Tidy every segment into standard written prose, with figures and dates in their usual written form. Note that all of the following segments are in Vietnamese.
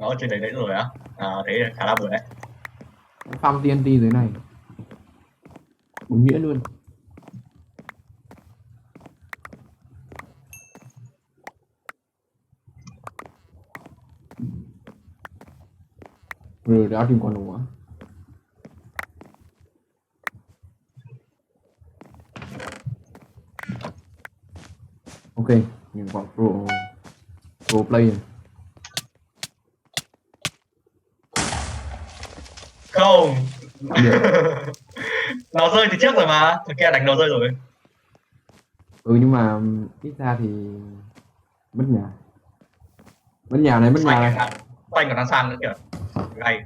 Nó trên đấy rồi á. Thế khá là vừa đấy. Farm TNT dưới này đúng nghĩa luôn. Rồi đã tìm con nữa. Ok, những quả pro player. Không. Được. Nó rơi từ trước rồi mà. Thằng kia đánh nó rơi rồi. Nhưng mà ít ra thì mất nhà. Mất nhà này, mất nhà này. Xanh còn đang sang nữa kìa. Gay.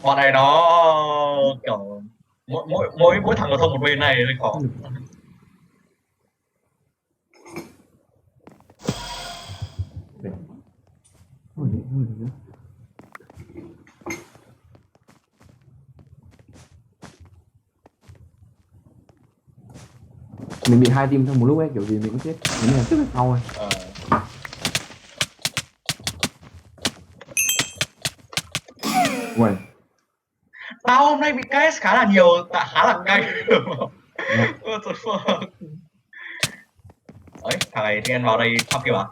Bọn này nó kiểu mỗi thằng nó thông một bên này hơi khó. Mình bị hai team trong một lúc ấy, kiểu gì mình cũng chết. Mình là trước hay sau ấy. Uầy. Tao hôm nay bị KS khá là nhiều, khá là cay. Dạ. Đấy, thằng này thì vào đây thăm kìa à?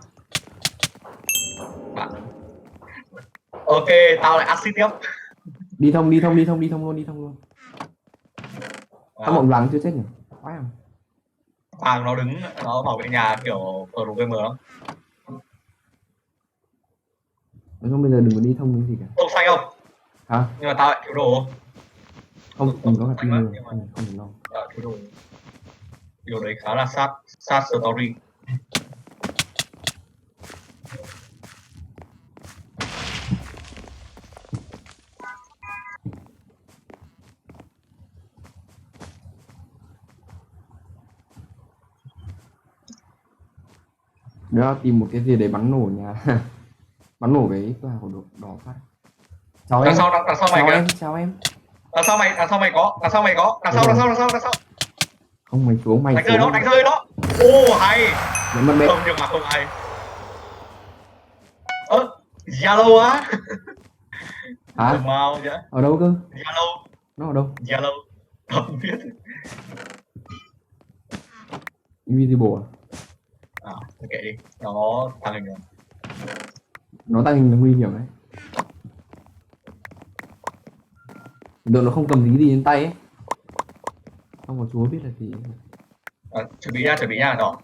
Ok, tao lại axit tiếp. Đi thông luôn. Các bọn vàng chưa chết nhỉ? Khoái không? Vàng nó đứng, nó bảo vệ nhà kiểu ở game lắm. Nói chung bây giờ đừng có đi thông cái gì cả. Không xanh không? Hả? Nhưng mà tao lại thiếu đồ. Không, mình có cả team nữa, không phải lo. Thiếu đồ. Điều đấy khá là sad story. Đó, tìm một cái gì để bắn nổ nhà. Bắn nổ cái cửa hàng của đỏ phát. Chào em. Đằng sau mày kìa. Chào em. Đằng sau mày có. Đằng sau. Không, mày xuống. Đánh rơi nó. Ô hay. Mất bệ. Không, nhưng mà không hay. Yellow á. Hả? Màu nhá. Ở đâu cơ? Yellow. Nó ở đâu? Yellow. Không biết. Invisible à? Kệ đi. Nó thằng hình rồi. Nó tăng hình nguy hiểm đấy. Được, nó không cầm gì trên tay ấy. Không có chúa biết là gì. Chuẩn bị nha đó.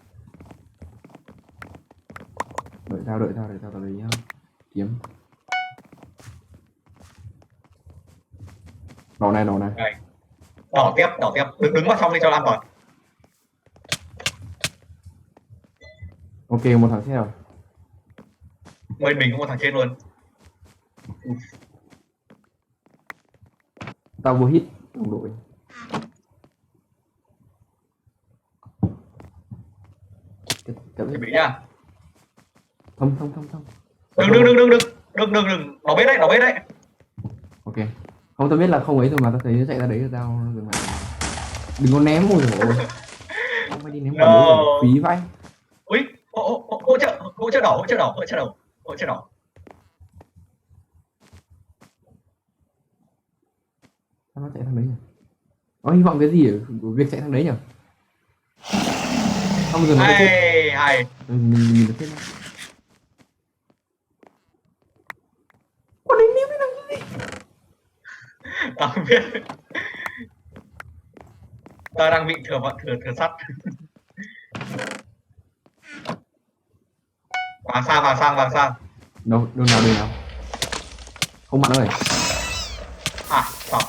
Đợi tao lấy kiếm. Đỏ này. Đây. Đỏ tiếp. Đứng vào trong đi cho an toàn. Ok, một thằng chết rồi. Bên mình cũng một thằng chết luôn. Tao vô hit đồng đội. Chuẩn bị nha. Thông. Đừng. Nó biết đấy. Ok. Không, tao biết là không ấy rồi mà tao thấy nó chạy ra đấy rồi tao dừng lại. Đừng có ném, ôi rồi. Không phải đi ném quả đấy rồi, phí vãi. Ui, hỗ trợ đỏ. Sao nó chạy thằng đấy nhỉ? Nó hy vọng cái gì ở việc chạy thằng đấy nhỉ? Không, giờ nó đã chết. Hay. Mình nhìn được chết không? Con đấy ném đi làm cái gì? Tao không biết. Tao đang bị thừa sắt. Vàng sang. Đâu nào. Không bạn ơi. Xong.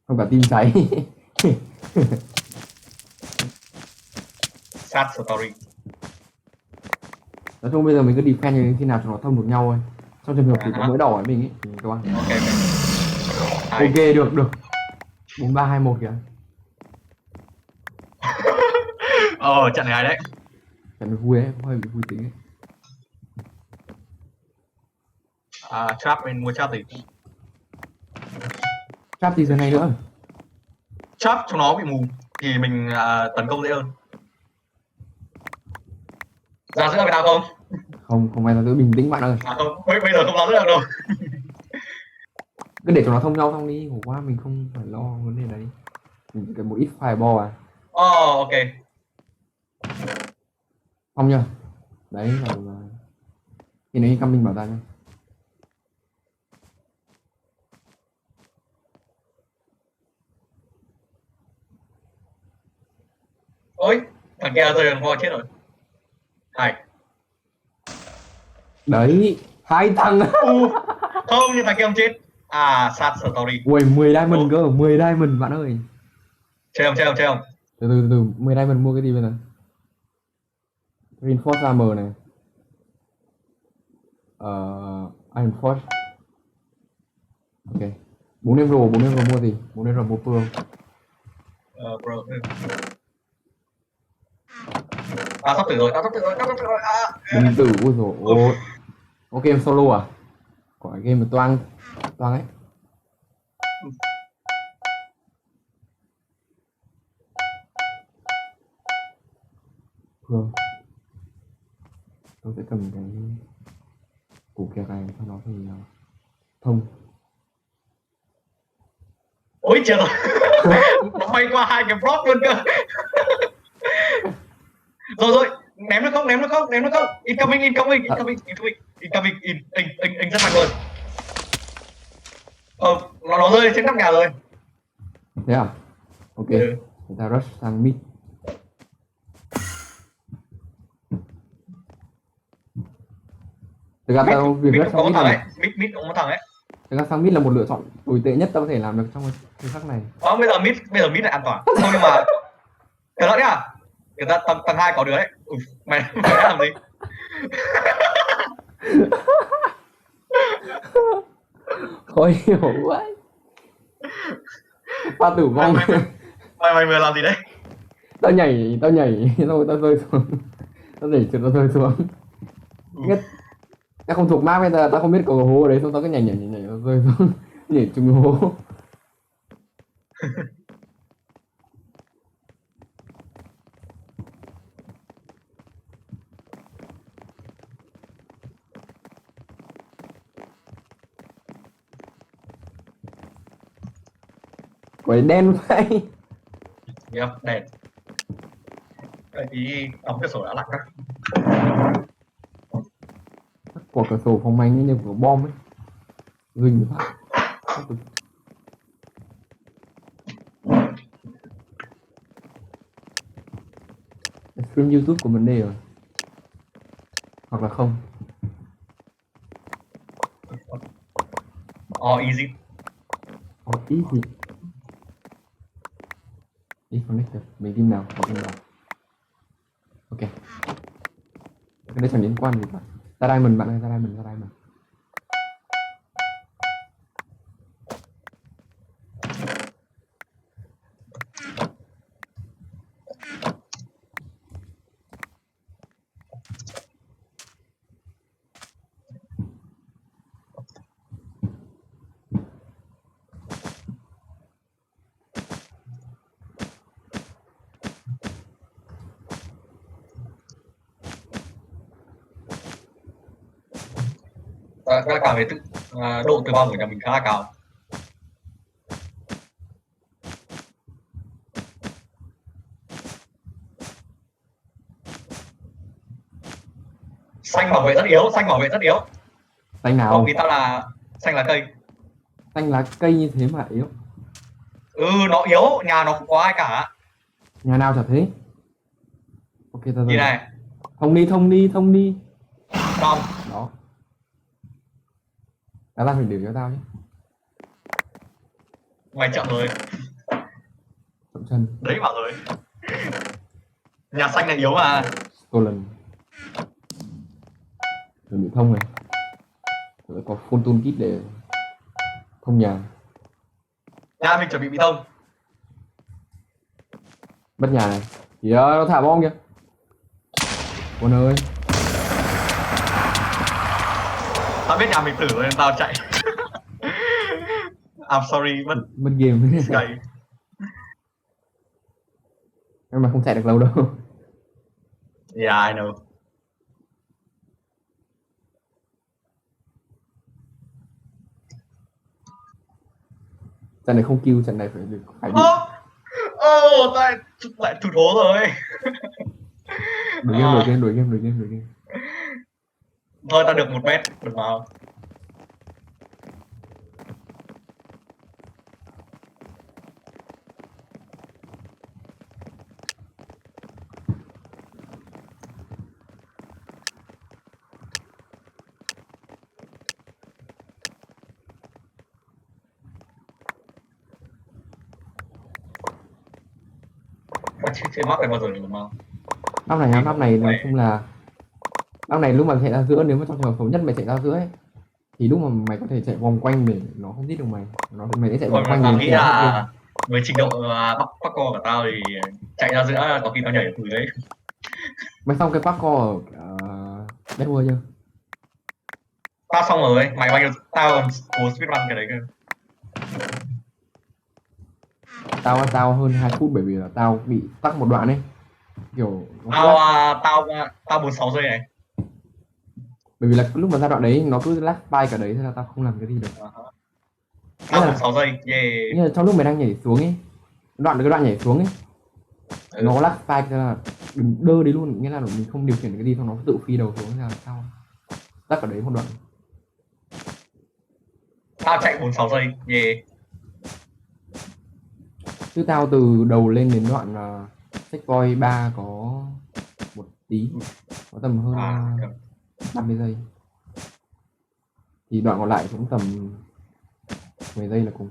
Không cả team cháy. Sad story. Nói chung bây giờ mình cứ defend như khi nào cho nó thông được nhau thôi. Trong trường hợp thì có mỗi đỏ ở mình ấy thì các bạn. Ok, được. 4321 kìa. Trận này đấy. Trận vui ấy, hơi bị vui tính ấy. Trap mình mua trap gì? Trap thì giờ này nữa. Trap cho nó bị mù thì mình tấn công dễ hơn. Ra giữa với tao không? Không phải là cứ bình tĩnh bạn ơi. À không, bây giờ không ra giữa được đâu. Cứ để cho nó thông nhau xong đi, khổ quá mình không phải lo vấn đề đấy. Mình chỉ cần một ít fireball à. Ok. Xong chưa? Đấy là thì nếu incoming bảo ta nhá. Ôi, thằng kia rơi vào chết rồi. Hay. Đấy, hai thằng. Không, nhưng thằng kia không chết. À, sad story. Ui, 10 diamond Đúng. cơ, 10 diamond bạn ơi. Chơi không? Từ 10 diamond mua cái gì bây giờ? Reinforce armor này. Iron Force. Ok. 4 emerald mua gì? 4 emerald mua pearl. Bro. Tao sắp tử rồi. Bình tử, ui dồi Uf. ôi. Ok, game solo à? Quả game mà toang ấy. Pearl. Tôi sẽ cầm cái củ kẹo này, sau đó thì thông. Ôi chết rồi. Nó bay qua hai cái block luôn cơ. Rồi, ném nó không? Incoming, rất mạnh luôn. Nó rơi trên nóc nhà rồi. Thế à? Ok. Chúng ta rush sang mid. Thực ra tao việc rush sang mid là Mid cũng có thằng ấy. thực ra sang mid là một lựa chọn tồi tệ nhất tao có thể làm được trong thời khắc này. Bây giờ mid lại an toàn. Thôi nhưng mà cẩn thận nhá. Người ta tầng 2 có đứa đấy. Mày đã làm gì? Khó hiểu quá. Pha tử vong. Mày vừa làm gì đấy? Tao nhảy xong rồi tao rơi xuống. Tao nhảy trượt tao rơi xuống. Biết tao không thuộc map bây giờ, tao không biết có hố ở đấy, xong tao cứ nhảy tao rơi xuống. Nhảy trúng hố. Quái đen vậy. Yep, đèn. Tại vì đóng cửa sổ đã lạnh đó. Quả cửa sổ phòng anh như của bom ấy. Rình phát. Stream YouTube của vấn đề rồi. Hoặc là không. Easy. Easy. Disconnected. Mình team nào? Có team nào? Ok. Cái đấy chẳng liên quan gì cả. Ra diamond bạn ơi, ra diamond. Cái cảm thấy độ tử vong của nhà mình khá là cao. Xanh bảo vệ rất yếu. Xanh nào? Không, ý tao là xanh lá cây. Xanh lá cây như thế mà yếu. Nó yếu, nhà nó không có ai cả. Nhà nào chả thế. Ok tao Như rồi. này. Thông đi. Xong. Đó. Đã ra phải để cho tao nhé. Mày chậm rồi. Chậm chân. Đấy bảo rồi. Nhà xanh này yếu mà. Stolen. Chuẩn bị thông này. Rồi có full toolkit để thông nhà. Nhà mình chuẩn bị thông. Mất nhà này. Kìa, nó thả bom kìa. Con ơi. Tao biết nhà mình tử rồi nên tao chạy. I'm sorry, Mất game. chạy. Nhưng mà không chạy được lâu đâu. Yeah, I know. trận này không kêu, trận này phải bị Tại lại thụt hố rồi. đổi game. Thôi ta được 1 mét được vào. Trên map này bao giờ được vào? Map này nói chung là map này lúc mà chạy ra giữa, nếu mà trong trường hợp xấu nhất mày chạy ra giữa ấy, thì lúc mà mày có thể chạy vòng quanh để nó không giết được mày, mày sẽ chạy vòng quanh Tao đến nghĩ khi nó hết là với trình độ bắc co của tao thì chạy ra giữa có khi tao nhảy được từ đấy. mày xong cái parkour ở Dead World chưa? Tao xong rồi, mày bao nhiêu tao còn cố speedrun cái đấy cơ. Tao hơn 2 phút bởi vì là tao bị tắc một đoạn ấy, kiểu nó Tao lag. tao 46 giây này. Bởi vì là lúc mà ra đoạn đấy nó cứ lag spike cả đấy, thế là tao không làm cái gì được. Tao 46 giây, yeah. Nhưng là trong lúc mày đang nhảy xuống ấy, cái đoạn nhảy xuống ấy, nó lag spike, thế là đừng đơ đấy luôn, nghĩa là mình không điều khiển cái gì xong nó tự phi đầu xuống, thế là tao tắc ở đấy một đoạn. Tao chạy 46 giây, yeah. Chứ tao từ đầu lên đến đoạn checkpoint 3 có một tí, có tầm hơn 50 giây, thì đoạn còn lại cũng tầm 10 giây là cùng.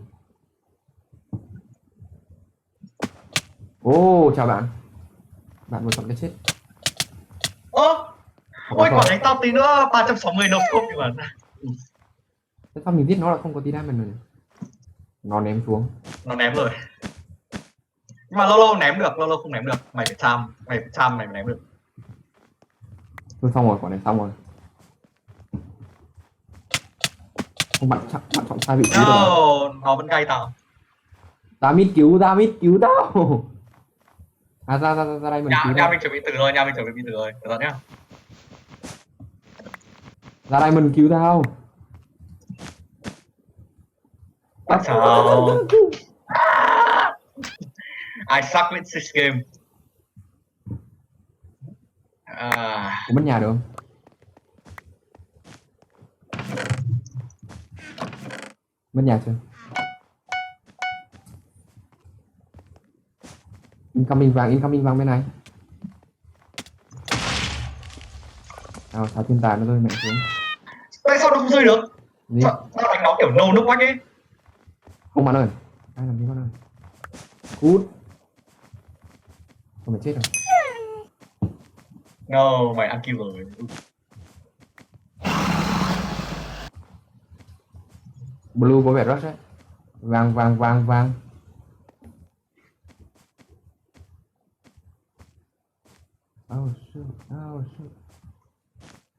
Chào bạn vừa chọn cái chết. Ôi quả đấy tao tí nữa 360 no scope nhưng mà Thế sao mình giết nó là không có tí damage rồi nhỉ? Nó ném xuống. nó ném rồi. Nhưng mà lâu lâu ném được, lâu lâu không ném được. Mày phải cham mày mới ném được. Thôi xong rồi, quả này xong rồi. Không, bạn chọn sai vị trí rồi. Nó vẫn gay tao. Ra mid cứu tao. Ra đây mình cứu Nhà tao. mình chuẩn bị từ rồi, Được rồi nhá. Ra đây mình cứu tao. Bắt chào. I suck with this game. Có mất nhà được không? Mất nhà chưa? Incoming vàng bên này. Sao thiên tài nó rơi mạnh xuống. Tại sao nó không rơi được? Gì? Sao đánh nó kiểu no nước quách ấy? Không bạn ơi. Ai làm gì bạn ơi? Cút. Không phải chết rồi. No, mày ăn kill rồi. Blue có vẻ rush đấy. Vàng. Oh shoot.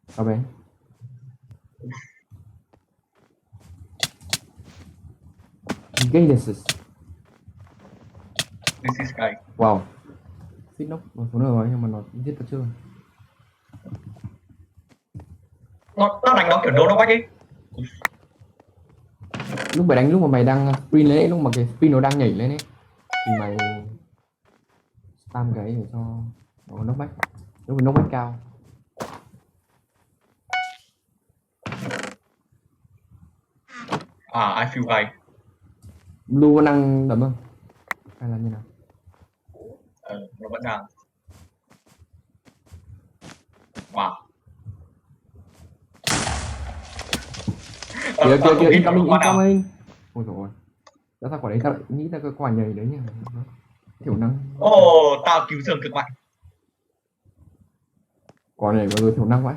Sao bé? Genesis. This is guy. Wow. Xích nóc một số nơi rồi nhưng mà nó giết được chưa? Nó đánh nó kiểu no nước quách ấy. Lúc mà mày đang sprint lên ấy, lúc mà cái spin nó đang nhảy lên ấy, thì mày spam cái để cho nó knockback. Lúc mà knockback cao. I feel guy. Blue vẫn đang đấm không? Hay là như nào? Nó vẫn đang. Wow. Kìa, incoming. Ôi dồi ôi. Sao quả đấy tao lại nghĩ ra cái quả nhảy đấy nhỉ? Thiểu năng. Tao cứu giường cực mạnh. Quả này vừa rồi thiểu năng vậy.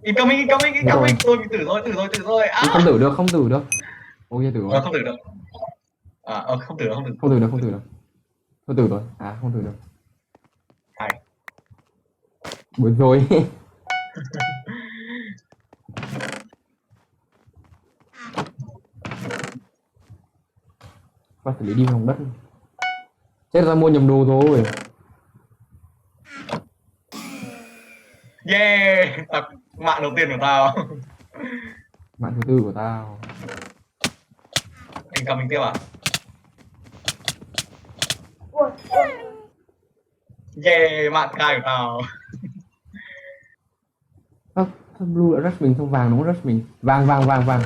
Incoming. Tôi bị tử rồi. Không tử được. Ôi tử rồi. Không tử được. Không tử được. Không tử được. Thôi tử rồi. Không tử được. Hay. Buồn rồi. Và xử lý đi lòng đất. Chết ra mua nhầm đồ rồi. Yeah, mạng đầu tiên của tao. Mạng thứ tư của tao. incoming tiếp à? Ui, Yeah, mạng cài của tao. Ơ, sao blue đã rush mình, xong vàng nó cũng rush mình. Vàng, vàng, vàng, vàng.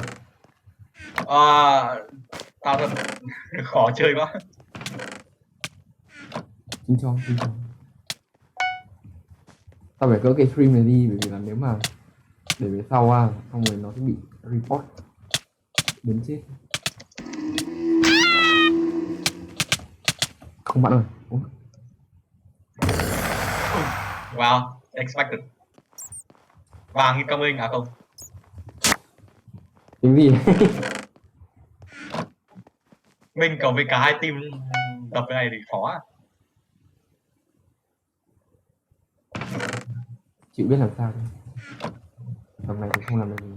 Tao thật khó chơi quá. Chính cho, chính cho. Tao phải cỡ cái stream này đi, bởi vì là nếu mà để về sau xong rồi nó sẽ bị report đến chết. Không bạn ơi. Ủa? Wow, expected. Vàng incoming à không? Tính gì? Mình cầu với cả hai team tập cái này thì khó à? Chịu biết làm sao thôi. Tầm này thì không làm được gì.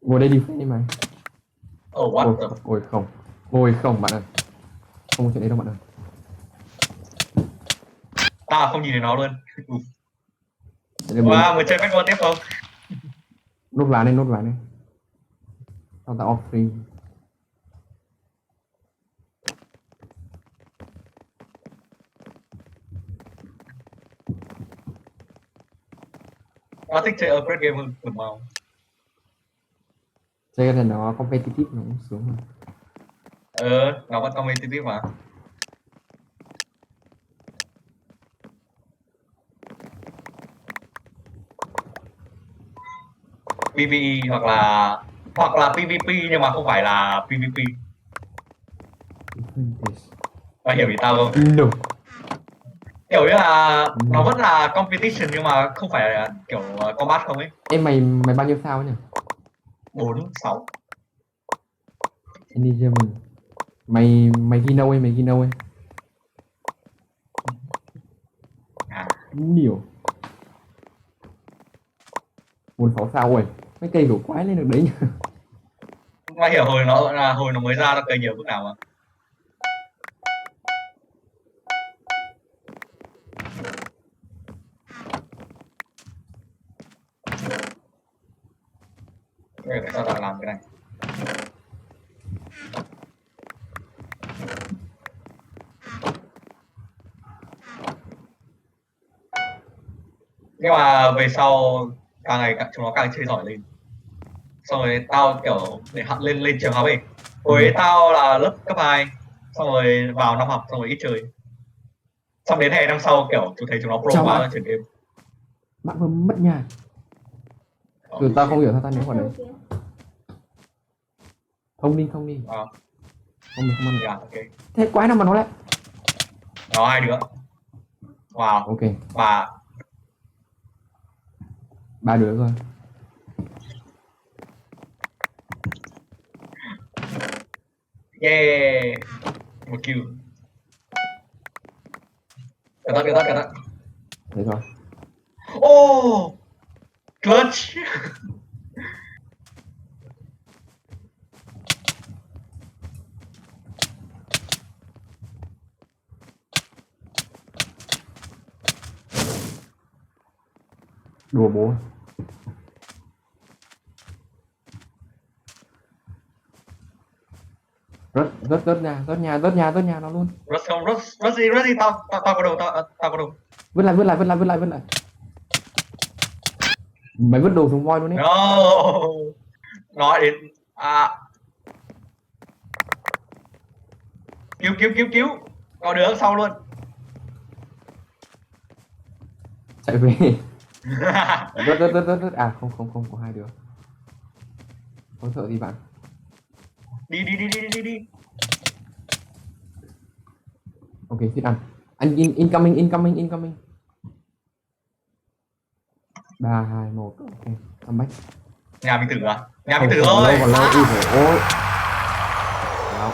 Ngồi đây đi đi mày. Oh what the... Ôi không. Ôi không bạn ơi. Không có chuyện đấy đâu bạn ơi. Tao không nhìn thấy nó luôn. Để mình Wow, người chơi Bad One tiếp không? nốt ván lên, nốt ván lên. Tao tạo off free. Tao thích chơi upgrade game hơn tầm màu. Chơi cái này nó competitive nó cũng sướng hơn. Nó vẫn competitive mà. PvE hoặc là PvP nhưng mà không phải là PvP. Mày hiểu ý tao không? No. Kiểu như là nó vẫn là competition nhưng mà không phải là kiểu combat không ấy. Em mày bao nhiêu sao ấy nhỉ? 4, 6. Anh đi German. Mày ghi đâu ấy, mày ghi đâu ấy? Nhiều. 4-6 sao rồi. Mấy cây đổ quái lên được đấy nhỉ? Mày hiểu hồi nó mới ra nó cày nhiều bước nào mà. Tại sao tao làm cái này? Nhưng mà về sau càng ngày chúng nó càng chơi giỏi lên. Xong rồi tao kiểu để học lên trường học ấy. Hồi ấy tao là lớp cấp 2, xong rồi vào năm học xong rồi ít chơi. Xong đến hè năm sau kiểu tôi thấy chúng nó pro Chào quá bạn. rồi chuyển game. Bạn vừa mất nhà. Từ tao không hiểu sao tao nhớ vào đấy. Không đi. Không được, không ăn. Yeah, ok. Thế quái nào mà nó lại. Nó hai đứa. Wow. Ok, Và 3 đứa rồi. yeah. Một kill. Cẩn thận. Thế rồi. Oh! Clutch! Đùa bố. Rớt nhà nó luôn. Rớt gì, tao có đồ, tao có đồ. Vứt lại. Mày vứt đồ xuống voi luôn đấy. No! Nói đến... Cứu! Có đứa sau luôn. Chạy về. Rớt. À không có 2 đứa. Không sợ gì bạn. Đi. Ok, sit ăn. Anh incoming. 3, 2, 1. Ok, come back. Nhà mình tử à? Nhà Không, mình tử còn rồi! lâu, ui dồi ôi.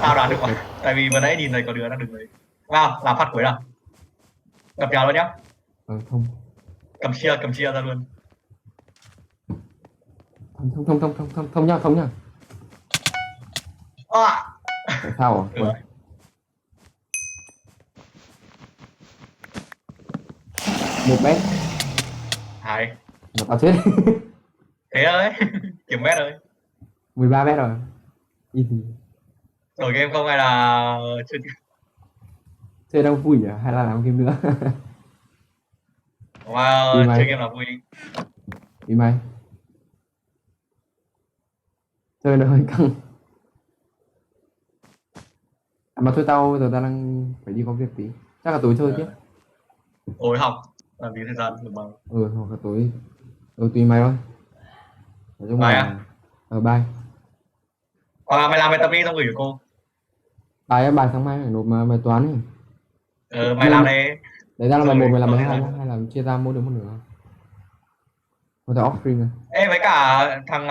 Tao đoán được mà. Tại vì vừa nãy nhìn thấy có đứa đang đứng đấy. Nào, làm phát cuối nào. Đập nhà luôn nhá. Không. Cầm chia ra luôn. Thông nhá. Tại sao Được rồi. Một bé. 2. mà tao chết. Thế thôi. Kiếm mét thôi. 13 mét rồi. Easy. Đổi game không hay là chơi tiếp? Chơi đang vui à hay là làm game nữa? Mà Đi mày. chơi game là vui. Đi mày. Chơi nó hơi căng. À, mà thôi tao giờ tao đang phải đi có việc tí. Chắc là tối chơi tiếp. Tối học làm gì thời gian được mà. Hoặc là tối. Tùy mày thôi. Nói chung Bài là à? bye. Hoặc là mày làm bài tập đi xong gửi cho cô. Bài sáng mai phải nộp mà bài toán ấy. Mày làm đây. Đấy ra là bài Rồi 1, mày làm có bài thời 2 gian. nhá, hay là chia ra mỗi đứa một nửa. Hoặc là off stream này. Ê với cả thằng